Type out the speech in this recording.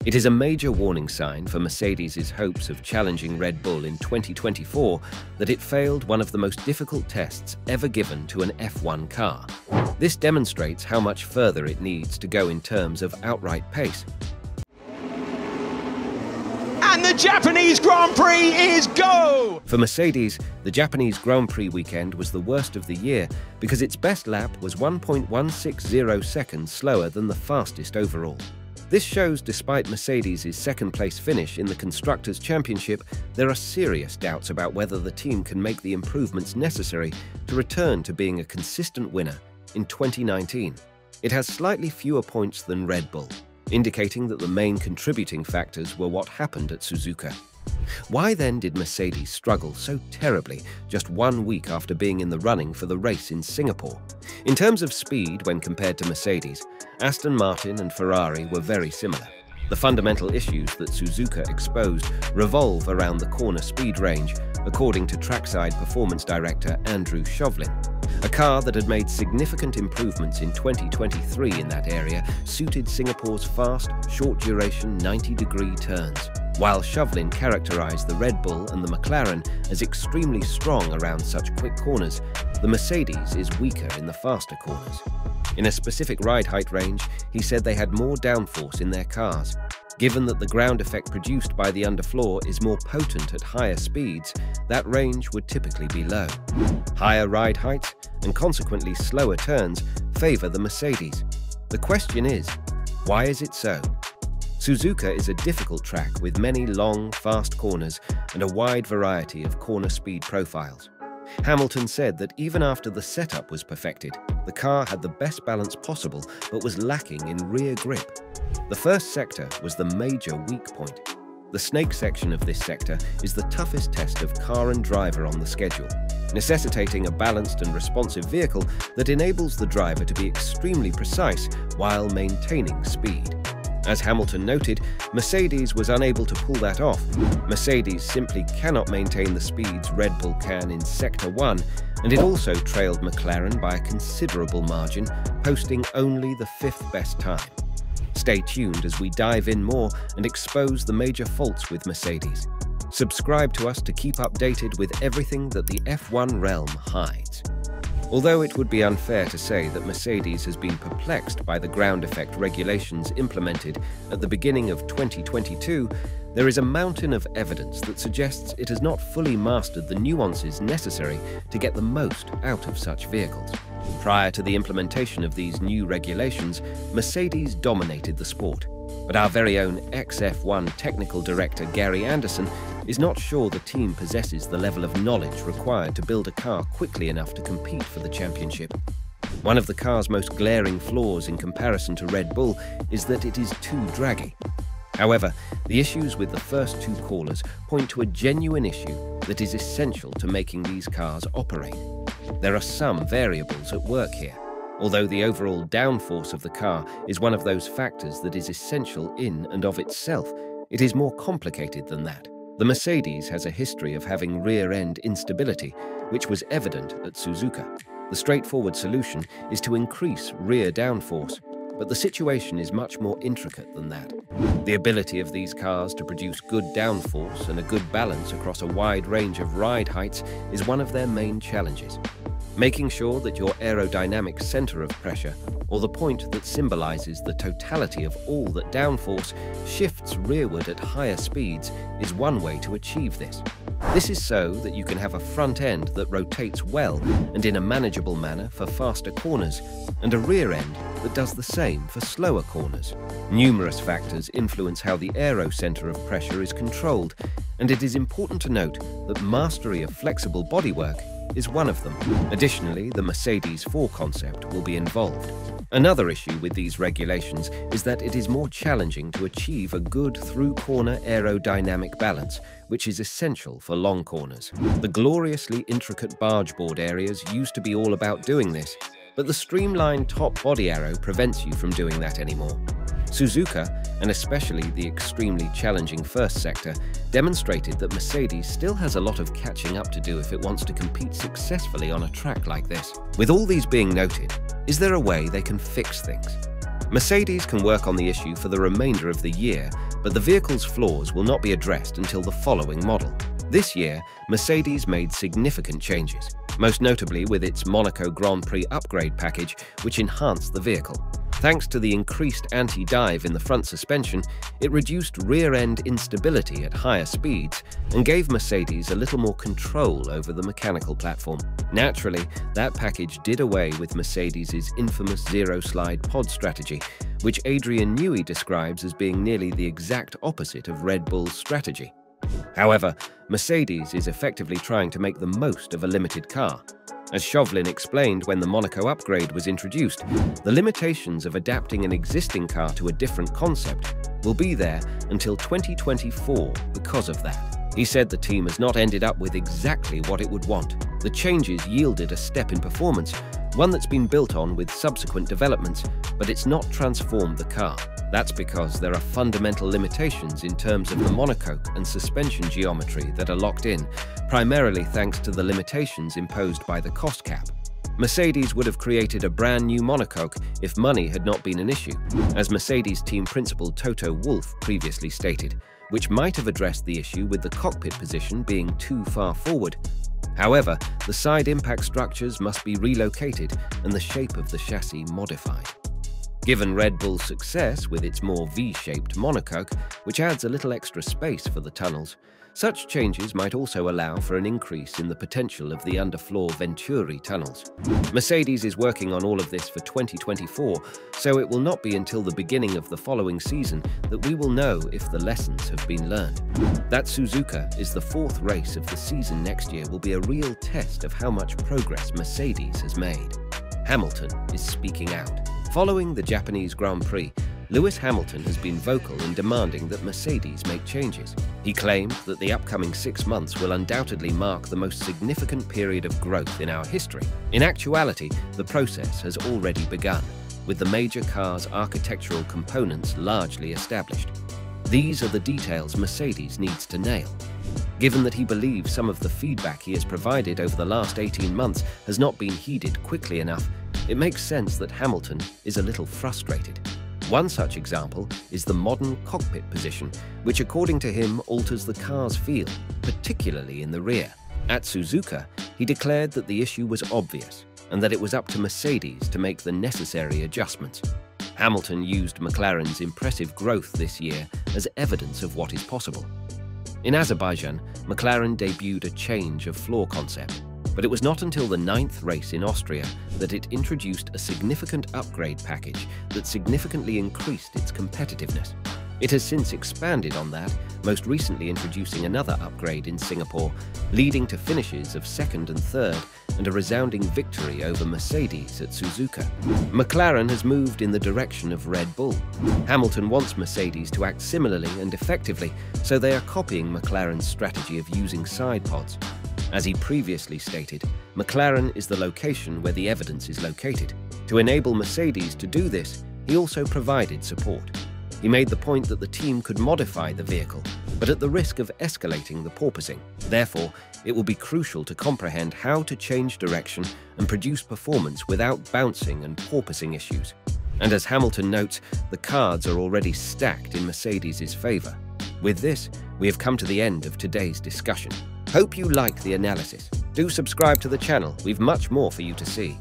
It is a major warning sign for Mercedes' hopes of challenging Red Bull in 2024 that it failed one of the most difficult tests ever given to an F1 car. This demonstrates how much further it needs to go in terms of outright pace. And the Japanese Grand Prix is go! For Mercedes, the Japanese Grand Prix weekend was the worst of the year because its best lap was 1.160 seconds slower than the fastest overall. This shows despite Mercedes' second-place finish in the Constructors' Championship, there are serious doubts about whether the team can make the improvements necessary to return to being a consistent winner in 2019. It has slightly fewer points than Red Bull, indicating that the main contributing factors were what happened at Suzuka. Why then did Mercedes struggle so terribly just 1 week after being in the running for the race in Singapore? In terms of speed when compared to Mercedes, Aston Martin and Ferrari were very similar. The fundamental issues that Suzuka exposed revolve around the corner speed range, according to trackside performance director Andrew Chauvelin. A car that had made significant improvements in 2023 in that area suited Singapore's fast, short-duration 90-degree turns. While Chauvelin characterized the Red Bull and the McLaren as extremely strong around such quick corners, the Mercedes is weaker in the faster corners. In a specific ride height range, he said they had more downforce in their cars. Given that the ground effect produced by the underfloor is more potent at higher speeds, that range would typically be low. Higher ride heights, and consequently slower turns, favor the Mercedes. The question is, why is it so? Suzuka is a difficult track with many long, fast corners and a wide variety of corner speed profiles. Hamilton said that even after the setup was perfected, the car had the best balance possible but was lacking in rear grip. The first sector was the major weak point. The snake section of this sector is the toughest test of car and driver on the schedule, necessitating a balanced and responsive vehicle that enables the driver to be extremely precise while maintaining speed. As Hamilton noted, Mercedes was unable to pull that off. Mercedes simply cannot maintain the speeds Red Bull can in Sector 1, and it also trailed McLaren by a considerable margin, posting only the 5th best time. Stay tuned as we dive in more and expose the major faults with Mercedes. Subscribe to us to keep updated with everything that the F1 realm hides. Although it would be unfair to say that Mercedes has been perplexed by the ground effect regulations implemented at the beginning of 2022, there is a mountain of evidence that suggests it has not fully mastered the nuances necessary to get the most out of such vehicles. Prior to the implementation of these new regulations, Mercedes dominated the sport. But our very own ex-F1 technical director Gary Anderson is not sure the team possesses the level of knowledge required to build a car quickly enough to compete for the championship. One of the car's most glaring flaws in comparison to Red Bull is that it is too draggy. However, the issues with the first two callers point to a genuine issue that is essential to making these cars operate. There are some variables at work here. Although the overall downforce of the car is one of those factors that is essential in and of itself, it is more complicated than that. The Mercedes has a history of having rear-end instability, which was evident at Suzuka. The straightforward solution is to increase rear downforce, but the situation is much more intricate than that. The ability of these cars to produce good downforce and a good balance across a wide range of ride heights is one of their main challenges. Making sure that your aerodynamic center of pressure, or the point that symbolizes the totality of all that downforce, shifts rearward at higher speeds is one way to achieve this. This is so that you can have a front end that rotates well and in a manageable manner for faster corners, and a rear end that does the same for slower corners. Numerous factors influence how the aero center of pressure is controlled, and it is important to note that mastery of flexible bodywork is one of them. Additionally, the Mercedes 4 concept will be involved. Another issue with these regulations is that it is more challenging to achieve a good through-corner aerodynamic balance, which is essential for long corners. The gloriously intricate bargeboard areas used to be all about doing this, but the streamlined top body aero prevents you from doing that anymore. Suzuka, and especially the extremely challenging first sector, demonstrated that Mercedes still has a lot of catching up to do if it wants to compete successfully on a track like this. With all these being noted, is there a way they can fix things? Mercedes can work on the issue for the remainder of the year but the vehicle's flaws will not be addressed until the following model. This year, Mercedes made significant changes, most notably with its Monaco Grand Prix upgrade package, which enhanced the vehicle. Thanks to the increased anti-dive in the front suspension, it reduced rear-end instability at higher speeds and gave Mercedes a little more control over the mechanical platform. Naturally, that package did away with Mercedes' infamous zero-slide pod strategy, which Adrian Newey describes as being nearly the exact opposite of Red Bull's strategy. However, Mercedes is effectively trying to make the most of a limited car. As Chauvelin explained when the Monaco upgrade was introduced, the limitations of adapting an existing car to a different concept will be there until 2024 because of that. He said the team has not ended up with exactly what it would want. The changes yielded a step in performance, one that's been built on with subsequent developments, but it's not transformed the car. That's because there are fundamental limitations in terms of the monocoque and suspension geometry that are locked in, primarily thanks to the limitations imposed by the cost cap. Mercedes would have created a brand new monocoque if money had not been an issue, as Mercedes team principal Toto Wolff previously stated, which might have addressed the issue with the cockpit position being too far forward. However, the side impact structures must be relocated and the shape of the chassis modified. Given Red Bull's success with its more V-shaped monocoque, which adds a little extra space for the tunnels, such changes might also allow for an increase in the potential of the underfloor Venturi tunnels. Mercedes is working on all of this for 2024, so it will not be until the beginning of the following season that we will know if the lessons have been learned. That Suzuka is the fourth race of the season next year will be a real test of how much progress Mercedes has made. Hamilton is speaking out. Following the Japanese Grand Prix, Lewis Hamilton has been vocal in demanding that Mercedes make changes. He claimed that the upcoming 6 months will undoubtedly mark the most significant period of growth in our history. In actuality, the process has already begun, with the major car's architectural components largely established. These are the details Mercedes needs to nail. Given that he believes some of the feedback he has provided over the last 18 months has not been heeded quickly enough, it makes sense that Hamilton is a little frustrated. One such example is the modern cockpit position, which according to him alters the car's feel, particularly in the rear. At Suzuka, he declared that the issue was obvious and that it was up to Mercedes to make the necessary adjustments. Hamilton used McLaren's impressive growth this year as evidence of what is possible. In Azerbaijan, McLaren debuted a change of floor concept, but it was not until the 9th race in Austria that it introduced a significant upgrade package that significantly increased its competitiveness. It has since expanded on that, most recently introducing another upgrade in Singapore, leading to finishes of 2nd and 3rd and a resounding victory over Mercedes at Suzuka. McLaren has moved in the direction of Red Bull. Hamilton wants Mercedes to act similarly and effectively, so they are copying McLaren's strategy of using side pods. As he previously stated, McLaren is the location where the evidence is located. To enable Mercedes to do this, he also provided support. He made the point that the team could modify the vehicle, but at the risk of escalating the porpoising. Therefore, it will be crucial to comprehend how to change direction and produce performance without bouncing and porpoising issues. And as Hamilton notes, the cards are already stacked in Mercedes' favour. With this, we have come to the end of today's discussion. Hope you like the analysis. Do subscribe to the channel, we've much more for you to see.